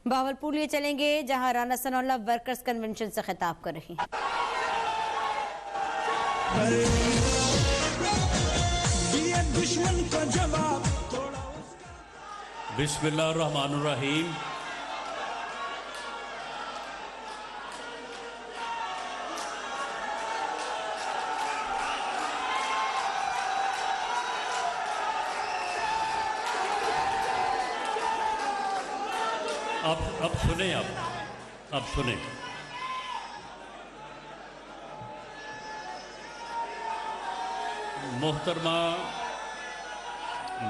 भावलपुर लिए चलेंगे, जहां राना सनाउल्लाह वर्कर्स कन्वेंशन से खिताब कर रही हैं। बिस्मिल्लाहिर्रहमानिर्रहीम। अब सुने, अब सुने। मोहतरमा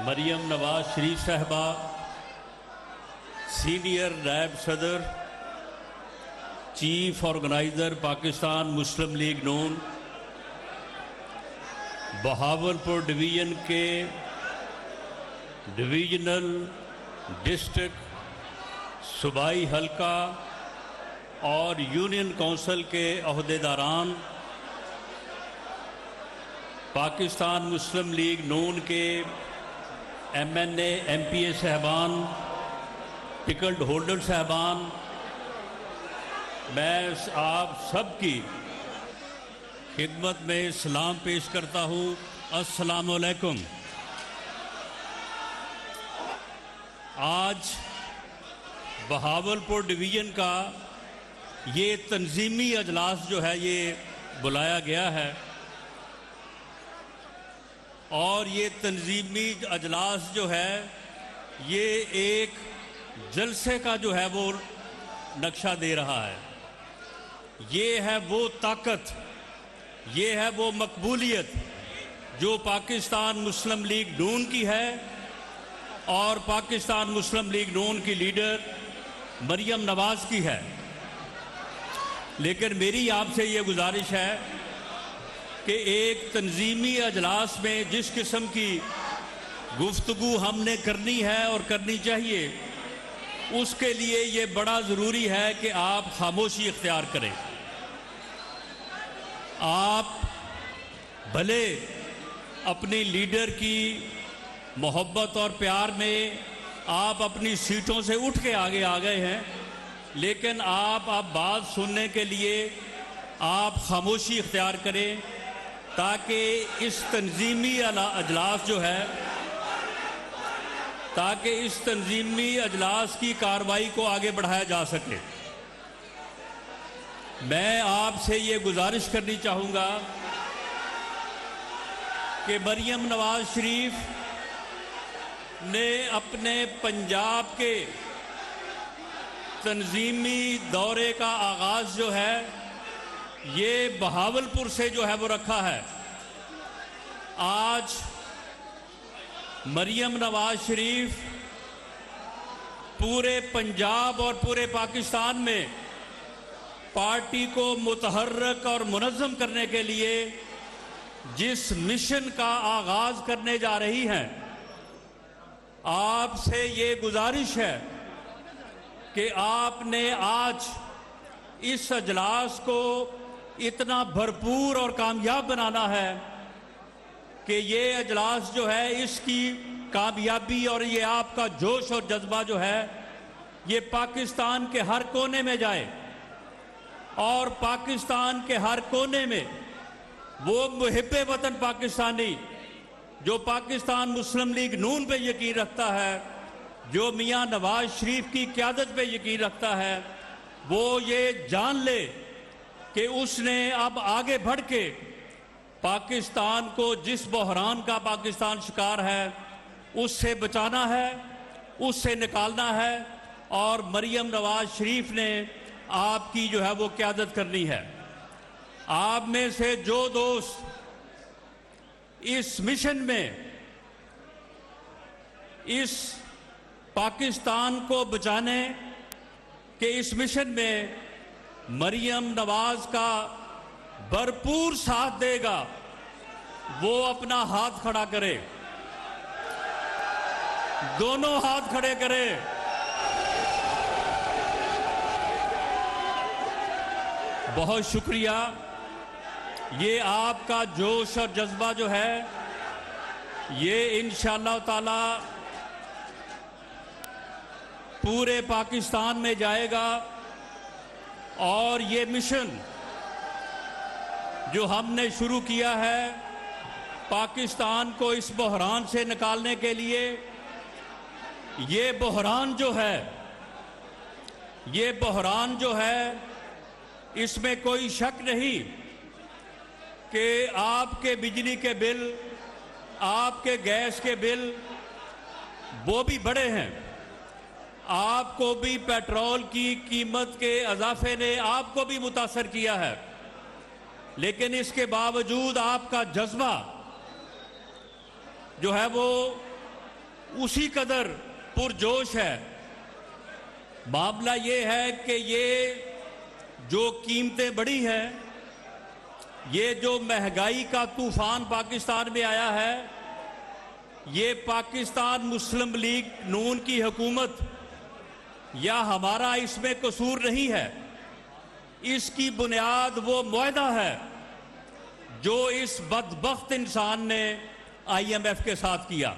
मरियम नवाज शरीफ साहबा, सीनियर नायब सदर, चीफ ऑर्गेनाइज़र पाकिस्तान मुस्लिम लीग नून, बहावलपुर डिवीज़न के डिवीजनल, डिस्ट्रिक्ट, सूबाई हल्का और यूनियन काउंसिल के अहदेदारान, पाकिस्तान मुस्लिम लीग नून के MNA MPA साहबान, टिकट होल्डर साहबान, मैं आप सब की खिदमत में सलाम पेश करता हूँ। अस्सलामु अलैकुम। आज बहावलपुर डिवीज़न का ये तंजीमी अजलास जो है ये बुलाया गया है और ये तंजीमी अजलास जो है ये एक जलसे का जो है वो नक्शा दे रहा है। ये है वो ताकत, ये है वो मकबूलियत जो पाकिस्तान मुस्लिम लीग नून की है और पाकिस्तान मुस्लिम लीग नून की लीडर मरियम नवाज की है। लेकिन मेरी आपसे ये गुजारिश है कि एक तंजीमी अजलास में जिस किस्म की गुफ्तगू हमने करनी है और करनी चाहिए, उसके लिए ये बड़ा ज़रूरी है कि आप खामोशी इख्तियार करें। आप भले अपनी लीडर की मोहब्बत और प्यार में आप अपनी सीटों से उठ के आगे आ गए हैं, लेकिन आप बात सुनने के लिए आप खामोशी इख्तियार करें ताकि इस तंजीमी अजलास जो है, ताकि इस तंजीमी अजलास की कार्रवाई को आगे बढ़ाया जा सके। मैं आपसे ये गुजारिश करनी चाहूँगा कि मरियम नवाज शरीफ ने अपने पंजाब के तंजीमी दौरे का आगाज़ जो है ये बहावलपुर से जो है वो रखा है। आज मरियम नवाज शरीफ पूरे पंजाब और पूरे पाकिस्तान में पार्टी को मुतहर्रक और मुनज़्ज़म करने के लिए जिस मिशन का आगाज़ करने जा रही हैं, आपसे ये गुजारिश है कि आपने आज इस अजलास को इतना भरपूर और कामयाब बनाना है कि ये अजलास जो है इसकी कामयाबी और ये आपका जोश और जज्बा जो है ये पाकिस्तान के हर कोने में जाए और पाकिस्तान के हर कोने में वो मुहिब्बे वतन पाकिस्तानी जो पाकिस्तान मुस्लिम लीग नून पे यकीन रखता है, जो मियां नवाज शरीफ की क़यादत पे यकीन रखता है, वो ये जान ले कि उसने अब आगे बढ़ के पाकिस्तान को जिस बहरान का पाकिस्तान शिकार है उससे बचाना है, उससे निकालना है और मरियम नवाज शरीफ ने आपकी जो है वो क़यादत करनी है। आप में से जो दोस्त इस मिशन में, इस पाकिस्तान को बचाने के इस मिशन में मरियम नवाज का भरपूर साथ देगा, वो अपना हाथ खड़ा करे, दोनों हाथ खड़े करे। बहुत शुक्रिया। ये आपका जोश और जज्बा जो है ये इंशाअल्लाह ताला पूरे पाकिस्तान में जाएगा और ये मिशन जो हमने शुरू किया है पाकिस्तान को इस बहरान से निकालने के लिए, ये बहरान जो है इसमें कोई शक नहीं कि आपके बिजली के बिल, आपके गैस के बिल वो भी बढ़े हैं, आपको भी पेट्रोल की कीमत के इजाफे ने आपको भी मुतासर किया है, लेकिन इसके बावजूद आपका जज्बा जो है वो उसी कदर पुरजोश है। मामला ये है कि ये जो कीमतें बढ़ी हैं, ये जो महंगाई का तूफान पाकिस्तान में आया है, ये पाकिस्तान मुस्लिम लीग नून की हुकूमत या हमारा इसमें कसूर नहीं है। इसकी बुनियाद वो मुआहदा है जो इस बदबख्त इंसान ने IMF के साथ किया।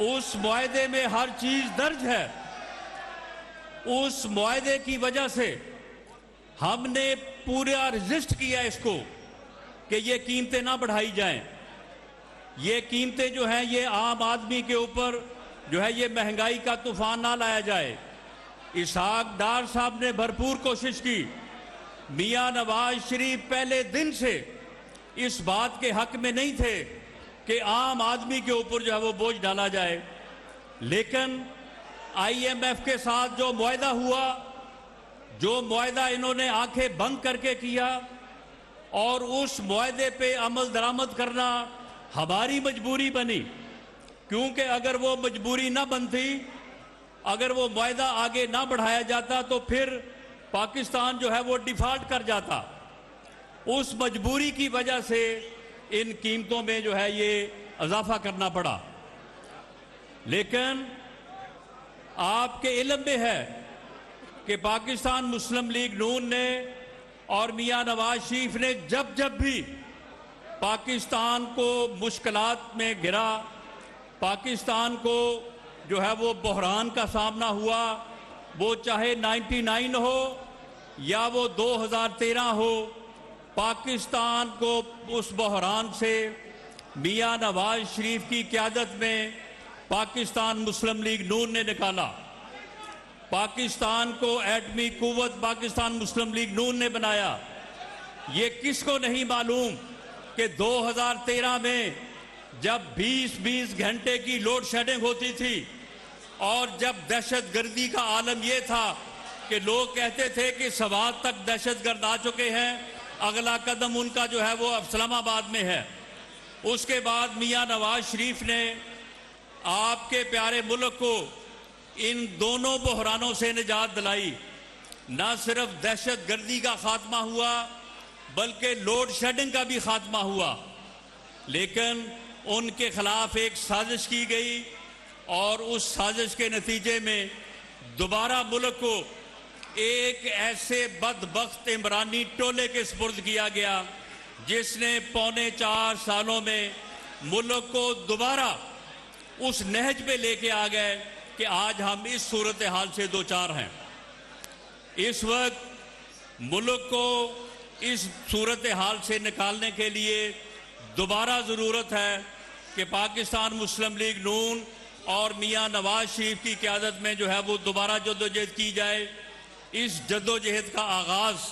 उस मुआहदे में हर चीज दर्ज है। उस मुआहदे की वजह से हमने पूरा रजिस्ट किया इसको कि ये कीमतें ना बढ़ाई जाएं। ये कीमतें जो हैं ये आम आदमी के ऊपर जो है ये महंगाई का तूफान ना लाया जाए। इसहाक डार साहब ने भरपूर कोशिश की। मियां नवाज शरीफ पहले दिन से इस बात के हक में नहीं थे कि आम आदमी के ऊपर जो है वो बोझ डाला जाए, लेकिन IMF के साथ जो मुआहदा हुआ, जो मुआहदा इन्होंने आंखें बंद करके किया और उस मुआहदे पे अमल दरामद करना हमारी मजबूरी बनी, क्योंकि अगर वो मजबूरी ना बनती, अगर वो मुआहदा आगे ना बढ़ाया जाता तो फिर पाकिस्तान जो है वो डिफॉल्ट कर जाता। उस मजबूरी की वजह से इन कीमतों में जो है ये इजाफा करना पड़ा। लेकिन आपके इल्म में है कि पाकिस्तान मुस्लिम लीग नून ने और मियां नवाज शरीफ ने जब जब भी पाकिस्तान को मुश्किलात में गिरा, पाकिस्तान को जो है वो बहरान का सामना हुआ, वो चाहे 99 हो या वो 2013 हो, पाकिस्तान को उस बहरान से मियां नवाज शरीफ की क़यादत में पाकिस्तान मुस्लिम लीग नून ने निकाला। पाकिस्तान को एटमी कुव्वत पाकिस्तान मुस्लिम लीग नून ने बनाया। ये किसको नहीं मालूम कि 2013 में जब 20-20 घंटे की लोड शेडिंग होती थी और जब दहशतगर्दी का आलम यह था कि लोग कहते थे कि सवात तक दहशतगर्द आ चुके हैं, अगला कदम उनका जो है वो इस्लामाबाद में है। उसके बाद मियां नवाज शरीफ ने आपके प्यारे मुल्क को इन दोनों बहरानों से निजात दिलाई। न सिर्फ दहशतगर्दी का खात्मा हुआ बल्कि लोड शेडिंग का भी खात्मा हुआ, लेकिन उनके खिलाफ एक साजिश की गई और उस साजिश के नतीजे में दोबारा मुल्क को एक ऐसे बदबख्त इमरानी टोले के सुपुर्द किया गया जिसने 4.25 सालों में मुल्क को दोबारा उस नहज पे लेके आ गए कि आज हम इस सूरत हाल से दो चार हैं। इस वक्त मुल्क को इस सूरत हाल से निकालने के लिए दोबारा ज़रूरत है कि पाकिस्तान मुस्लिम लीग नून और मियां नवाज शरीफ की क़यादत में जो है वो दोबारा जद्दोजहद की जाए। इस जद्दोजहद का आगाज़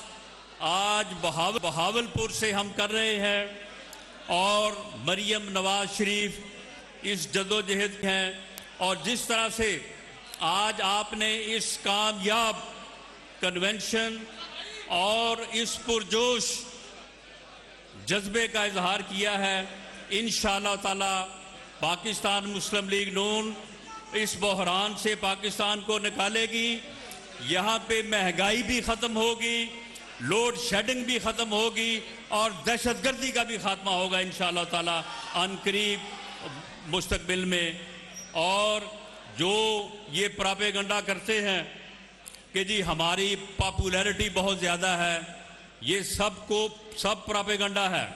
आज बहावलपुर से हम कर रहे हैं और मरियम नवाज शरीफ इस जद्दोजहद हैं। और जिस तरह से आज आपने इस कामयाब कन्वेंशन और इस पुरजोश जज्बे का इजहार किया है, इंशाअल्लाह ताला पाकिस्तान मुस्लिम लीग नून इस बहरान से पाकिस्तान को निकालेगी। यहाँ पे महंगाई भी ख़त्म होगी, लोड शेडिंग भी ख़त्म होगी और दहशतगर्दी का भी खात्मा होगा इंशाअल्लाह ताला अनकरीब मुस्तकबिल में। और जो ये प्रोपेगेंडा करते हैं कि जी हमारी पॉपुलैरिटी बहुत ज़्यादा है, ये सब प्रोपेगेंडा है।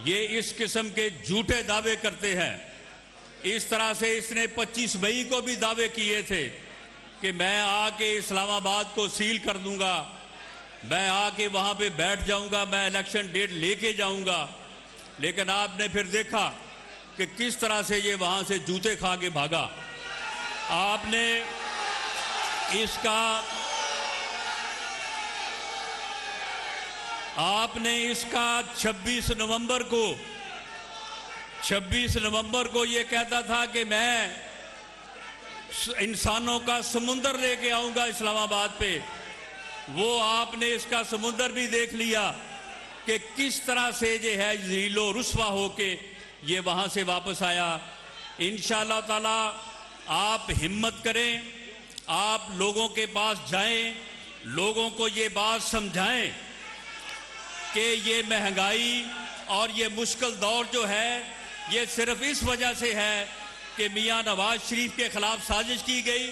ये इस किस्म के झूठे दावे करते हैं। इस तरह से इसने 25 मई को भी दावे किए थे कि मैं आके इस्लामाबाद को सील कर दूंगा, मैं आके वहां पे बैठ जाऊंगा, मैं इलेक्शन डेट लेके जाऊंगा। लेकिन आपने फिर देखा कि किस तरह से ये वहां से जूते खा के भागा। आपने इसका 26 नवंबर को ये कहता था कि मैं इंसानों का समुंदर लेके आऊंगा इस्लामाबाद पे। वो आपने इसका समुंदर भी देख लिया कि किस तरह से जो है ज़ीलो रुस्वा होके ये वहां से वापस आया। इंशाअल्लाह ताला आप हिम्मत करें, आप लोगों के पास जाएं, लोगों को ये बात समझाएं कि ये महंगाई और ये मुश्किल दौर जो है ये सिर्फ इस वजह से है कि मियां नवाज शरीफ के खिलाफ साजिश की गई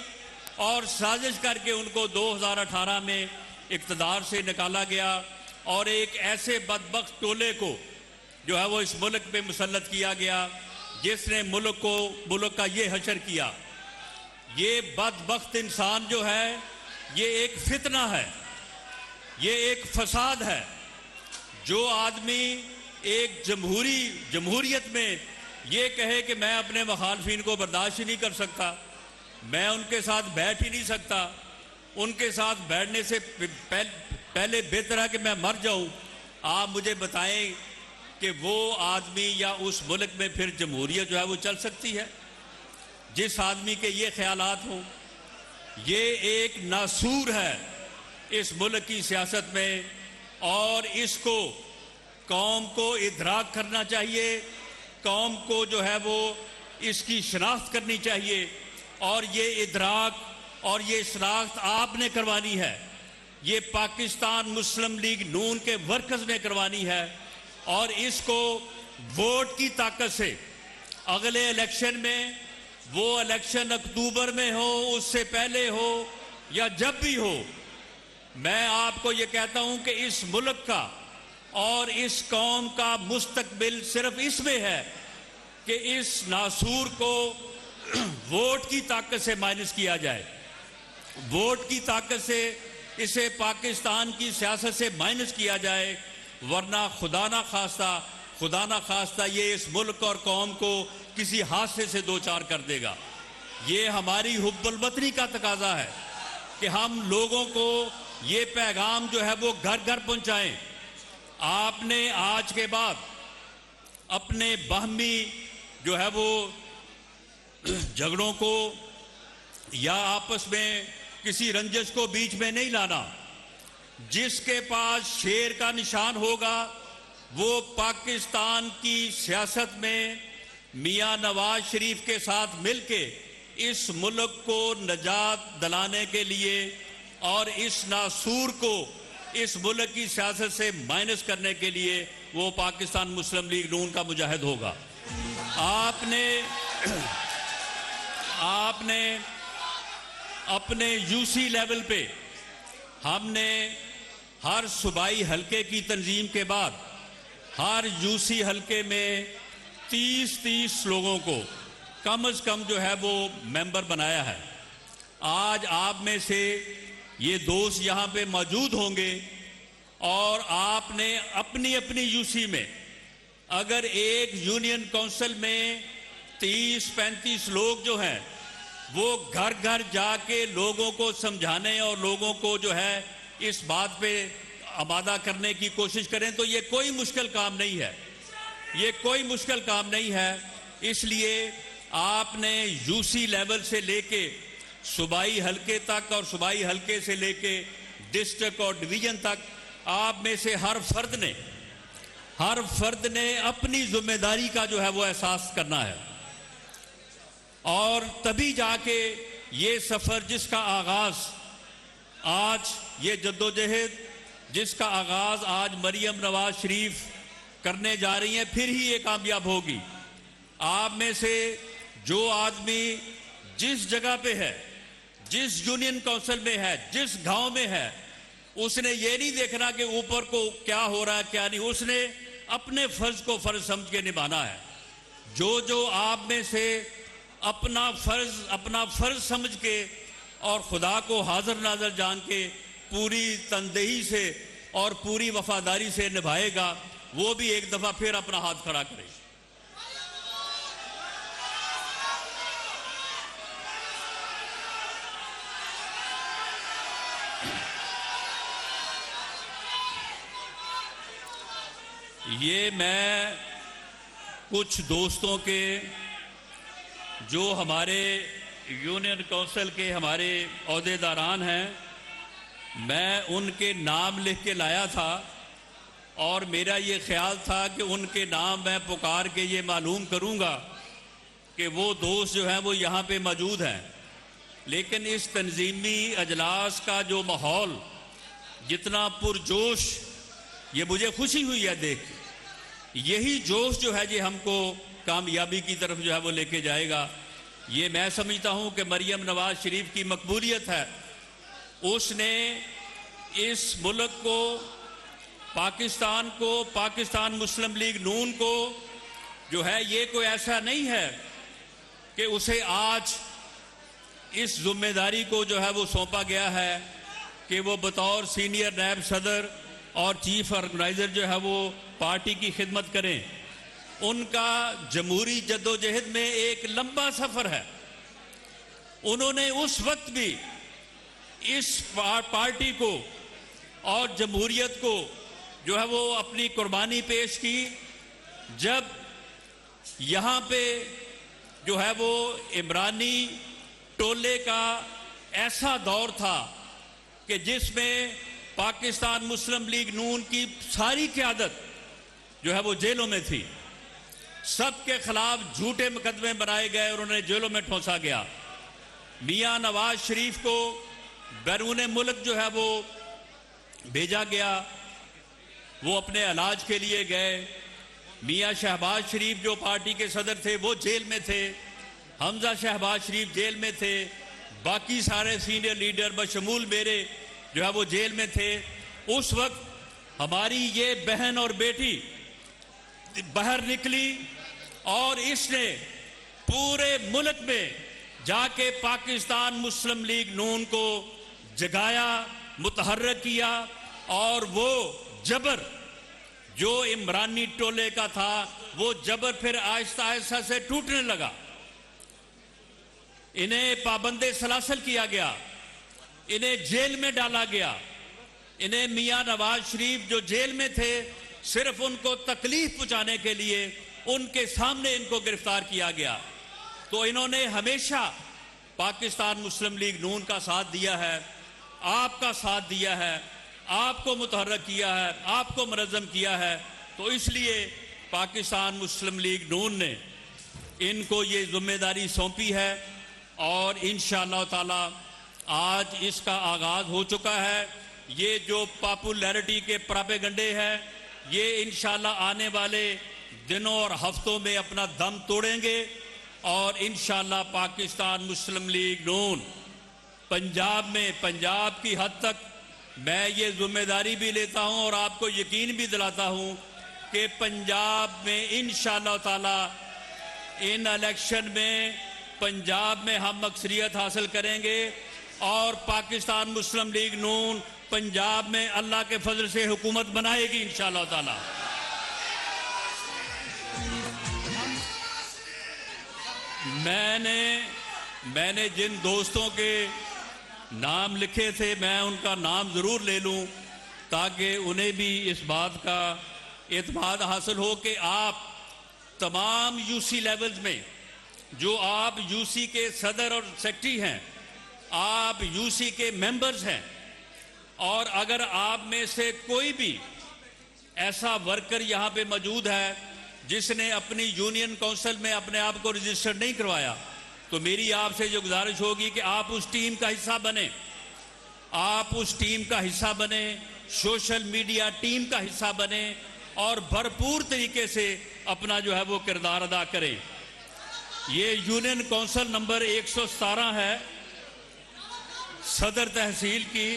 और साजिश करके उनको 2018 में इक़्तिदार से निकाला गया और एक ऐसे बदबख्त टोले को जो है वो इस मुल्क पे मुसल्लत किया गया जिसने मुल्क का ये हशर किया। ये बदबख्त इंसान जो है ये एक फितना है, ये एक फसाद है। जो आदमी एक जमहूरियत में ये कहे कि मैं अपने मुखालफिन को बर्दाश्त ही नहीं कर सकता, मैं उनके साथ बैठ ही नहीं सकता, उनके साथ बैठने से पहले बेहतर है कि मैं मर जाऊं। आप मुझे बताएं कि वो आदमी या उस मुल्क में फिर जमहूरियत जो है वो चल सकती है जिस आदमी के ये ख्यालात हों? ये एक नासूर है इस मुल्क की सियासत में और इसको कौम को इदराक करना चाहिए, कौम को जो है वो इसकी शनाख्त करनी चाहिए और ये इदराक और ये शनाख्त आपने करवानी है, ये पाकिस्तान मुस्लिम लीग नून के वर्कर्स ने करवानी है और इसको वोट की ताकत से अगले इलेक्शन में, वो इलेक्शन अक्टूबर में हो, उससे पहले हो या जब भी हो, मैं आपको ये कहता हूं कि इस मुल्क का और इस कौम का मुस्तकबिल सिर्फ इसमें है कि इस नासूर को वोट की ताकत से माइनस किया जाए, वोट की ताकत से इसे पाकिस्तान की सियासत से माइनस किया जाए, वरना खुदा ना खास्ता ये इस मुल्क और कौम को किसी हादसे से दो चार कर देगा। ये हमारी हुब्बुल वतनी का तकाजा है कि हम लोगों को ये पैगाम जो है वो घर घर पहुंचाएं। आपने आज के बाद अपने बाहमी जो है वो झगड़ों को या आपस में किसी रंजिश को बीच में नहीं लाना। जिसके पास शेर का निशान होगा वो पाकिस्तान की सियासत में मियां नवाज शरीफ के साथ मिलके इस मुल्क को नजात दिलाने के लिए और इस नासूर को इस मुल्क की सियासत से माइनस करने के लिए वो पाकिस्तान मुस्लिम लीग नून का मुजाहिद होगा। आपने अपने यूसी लेवल पे हमने हर सूबाई हलके की तंजीम के बाद हर यूसी हलके में 30-30 लोगों को कम से कम जो है वो मेंबर बनाया है। आज आप में से ये दोस्त यहाँ पे मौजूद होंगे और आपने अपनी अपनी यूसी में अगर एक यूनियन काउंसिल में 30-35 लोग जो हैं वो घर घर जाके लोगों को समझाने और लोगों को जो है इस बात पे आमादा करने की कोशिश करें तो ये कोई मुश्किल काम नहीं है, ये कोई मुश्किल काम नहीं है। इसलिए आपने यूसी लेवल से लेके सूबाई हलके तक और सूबाई हलके से लेके डिस्ट्रिक्ट और डिवीजन तक आप में से हर फर्द ने अपनी जिम्मेदारी का जो है वो एहसास करना है और तभी जाके ये सफर जिसका आगाज आज, ये जद्दोजहद जिसका आगाज आज मरियम नवाज शरीफ करने जा रही हैं, फिर ही ये कामयाब होगी। आप में से जो आदमी जिस जगह पे है, जिस यूनियन काउंसिल में है, जिस गांव में है, उसने ये नहीं देखना कि ऊपर को क्या हो रहा है क्या नहीं, उसने अपने फर्ज को फर्ज समझ के निभाना है। जो आप में से अपना फर्ज समझ के और खुदा को हाजिर नाजर जान के पूरी तनदेही से और पूरी वफादारी से निभाएगा, वो भी एक दफा फिर अपना हाथ खड़ा करे। ये मैं कुछ दोस्तों के जो हमारे यूनियन काउंसिल के हमारे ओहदेदारान हैं, मैं उनके नाम लिख के लाया था और मेरा ये ख्याल था कि उनके नाम मैं पुकार के ये मालूम करूंगा कि वो दोस्त जो हैं वो यहाँ पे मौजूद हैं। लेकिन इस तंजीमी अजलास का जो माहौल जितना पुरजोश, ये मुझे खुशी हुई है देख के। यही जोश जो है जी हमको कामयाबी की तरफ जो है वो लेके जाएगा। ये मैं समझता हूँ कि मरियम नवाज शरीफ की मकबूलियत है, उसने इस मुल्क को, पाकिस्तान को, पाकिस्तान मुस्लिम लीग नून को जो है, ये कोई ऐसा नहीं है कि उसे आज इस जिम्मेदारी को जो है वो सौंपा गया है कि वो बतौर सीनियर नायब सदर और चीफ ऑर्गेनाइजर जो है वो पार्टी की खिदमत करें। उनका जमहूरी जद्दोजहद में एक लंबा सफर है। उन्होंने उस वक्त भी इस पार्टी को और जमहूरियत को जो है वो अपनी कुर्बानी पेश की, जब यहाँ पे जो है वो इमरानी टोले का ऐसा दौर था कि जिसमें पाकिस्तान मुस्लिम लीग नून की सारी क़यादत जो है वो जेलों में थी। सबके खिलाफ झूठे मुकदमे बनाए गए और उन्हें जेलों में ठोंसा गया। मियां नवाज शरीफ को बैरून मुल्क जो है वो भेजा गया, वो अपने इलाज के लिए गए। मियां शहबाज शरीफ जो पार्टी के सदर थे वो जेल में थे, हमजा शहबाज शरीफ जेल में थे, बाकी सारे सीनियर लीडर बशमूल मेरे जो है वो जेल में थे। उस वक्त हमारी ये बहन और बेटी बाहर निकली और इसने पूरे मुल्क में जाके पाकिस्तान मुस्लिम लीग नून को जगाया, मुतहर्रिक किया, और वो जबर जो इमरानी टोले का था वो जबर फिर आहिस्ता आहिस्ता से टूटने लगा। इन्हें पाबंदे सलासल किया गया, इन्हें जेल में डाला गया। इन्हें मियां नवाज शरीफ जो जेल में थे, सिर्फ उनको तकलीफ पहुंचाने के लिए उनके सामने इनको गिरफ्तार किया गया। तो इन्होंने हमेशा पाकिस्तान मुस्लिम लीग नून का साथ दिया है, आपका साथ दिया है, आपको मुतहर्रिक किया है, आपको मुनज़्ज़म किया है। तो इसलिए पाकिस्तान मुस्लिम लीग नून ने इनको ये जिम्मेदारी सौंपी है और इंशाअल्लाह ताला आज इसका आगाज हो चुका है। ये जो पॉपुलैरिटी के प्रोपेगेंडे हैं, ये इंशाअल्लाह आने वाले दिनों और हफ्तों में अपना दम तोड़ेंगे और इंशाअल्लाह पाकिस्तान मुस्लिम लीग नून पंजाब में, पंजाब की हद तक मैं ये जिम्मेदारी भी लेता हूं और आपको यकीन भी दिलाता हूं कि पंजाब में इंशाअल्लाह ताला इन इलेक्शन में पंजाब में हम अक्सरियत हासिल करेंगे और पाकिस्तान मुस्लिम लीग नून पंजाब में अल्लाह के फजल से हुकूमत बनाएगी इंशाअल्लाह ताला। मैंने जिन दोस्तों के नाम लिखे थे, मैं उनका नाम जरूर ले लूं ताकि उन्हें भी इस बात का एतमाद हासिल हो कि आप तमाम यूसी लेवल्स में, जो आप यूसी के सदर और सेक्रेटरी हैं, आप यूसी के मेंबर्स हैं, और अगर आप में से कोई भी ऐसा वर्कर यहाँ पे मौजूद है जिसने अपनी यूनियन काउंसिल में अपने आप को रजिस्टर नहीं करवाया, तो मेरी आपसे जो गुजारिश होगी कि आप उस टीम का हिस्सा बने, आप उस टीम का हिस्सा बने, सोशल मीडिया टीम का हिस्सा बने और भरपूर तरीके से अपना जो है वो किरदार अदा करें। ये यूनियन काउंसिल नंबर 117 है सदर तहसील की।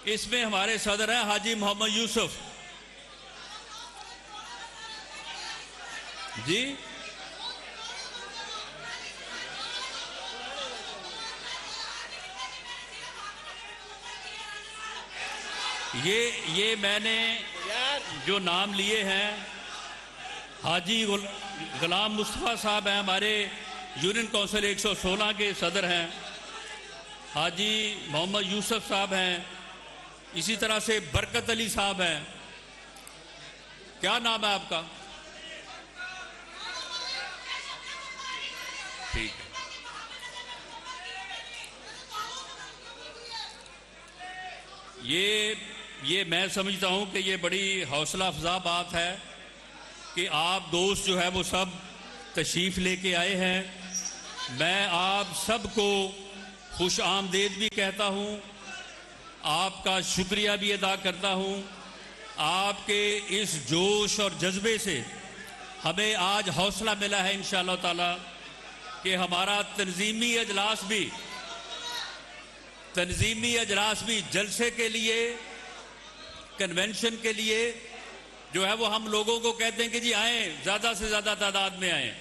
इसमें हमारे सदर हैं हाजी मोहम्मद यूसुफ जी। ये मैंने जो नाम लिए हैं, हाजी गुलाम मुस्तफ़ा साहब हैं, हमारे यूनियन काउंसिल 116 के सदर हैं। हाजी मोहम्मद यूसुफ साहब हैं, इसी तरह से बरकत अली साहब हैं। क्या नाम है आपका? ठीक है। ये मैं समझता हूं कि ये बड़ी हौसला अफजा बात है कि आप दोस्त जो है वो सब तशरीफ लेके आए हैं। मैं आप सबको खुश आमदीद भी कहता हूं, आपका शुक्रिया भी अदा करता हूं। आपके इस जोश और जज्बे से हमें आज हौसला मिला है इंशाअल्लाह ताला कि हमारा तंजीमी अजलास भी जलसे के लिए, कन्वेंशन के लिए जो है वो हम लोगों को कहते हैं कि जी आए, ज़्यादा से ज़्यादा तादाद में आए।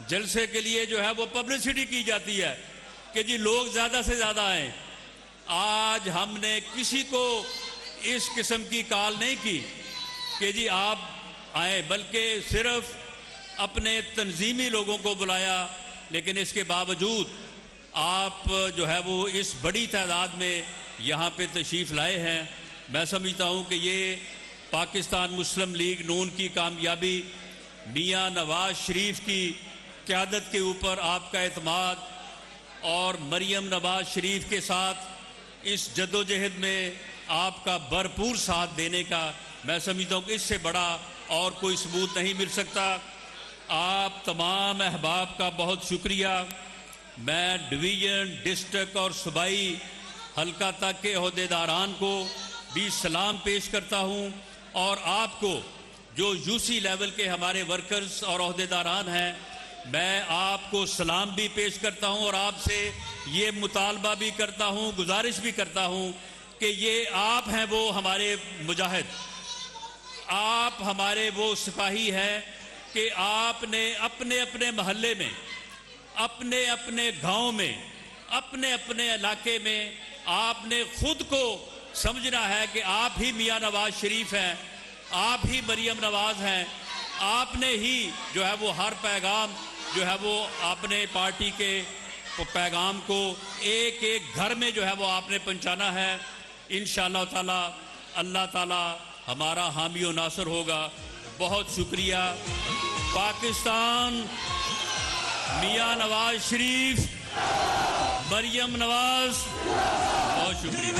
जलसे के लिए जो है वो पब्लिसिटी की जाती है कि जी लोग ज़्यादा से ज़्यादा आए। आज हमने किसी को इस किस्म की कॉल नहीं की कि जी आप आए, बल्कि सिर्फ अपने तंजीमी लोगों को बुलाया। लेकिन इसके बावजूद आप जो है वो इस बड़ी तादाद में यहाँ पे तशरीफ़ लाए हैं। मैं समझता हूँ कि ये पाकिस्तान मुस्लिम लीग नून की कामयाबी, मियाँ नवाज शरीफ की क़यादत के ऊपर आपका एतमाद और मरियम नवाज शरीफ के साथ इस जद्दोजहद में आपका भरपूर साथ देने का, मैं समझता हूँ कि इससे बड़ा और कोई सबूत नहीं मिल सकता। आप तमाम अहबाब का बहुत शुक्रिया। मैं डिवीज़न, डिस्ट्रिक्ट और सूबाई हल्का तक के अहदेदारान को भी सलाम पेश करता हूँ, और आपको जो यूसी लेवल के हमारे वर्कर्स और अहदेदारान हैं, मैं आपको सलाम भी पेश करता हूँ और आपसे ये मुतालबा भी करता हूँ, गुजारिश भी करता हूँ कि ये आप हैं वो हमारे मुजाहिद, आप हमारे वो सिपाही हैं कि आपने अपने अपने महल्ले में, अपने अपने गांव में, अपने अपने इलाके में आपने खुद को समझना है कि आप ही मियाँ नवाज शरीफ हैं, आप ही मरियम नवाज हैं। आपने ही जो है वो हर पैगाम जो है वो आपने पार्टी के पैगाम को एक एक घर में जो है वो आपने पहुंचाना है। इंशाअल्लाह ताला अल्लाह ताला हमारा हामी और नासर होगा। बहुत शुक्रिया। पाकिस्तान, मियाँ नवाज शरीफ, मरियम नवाज, बहुत शुक्रिया।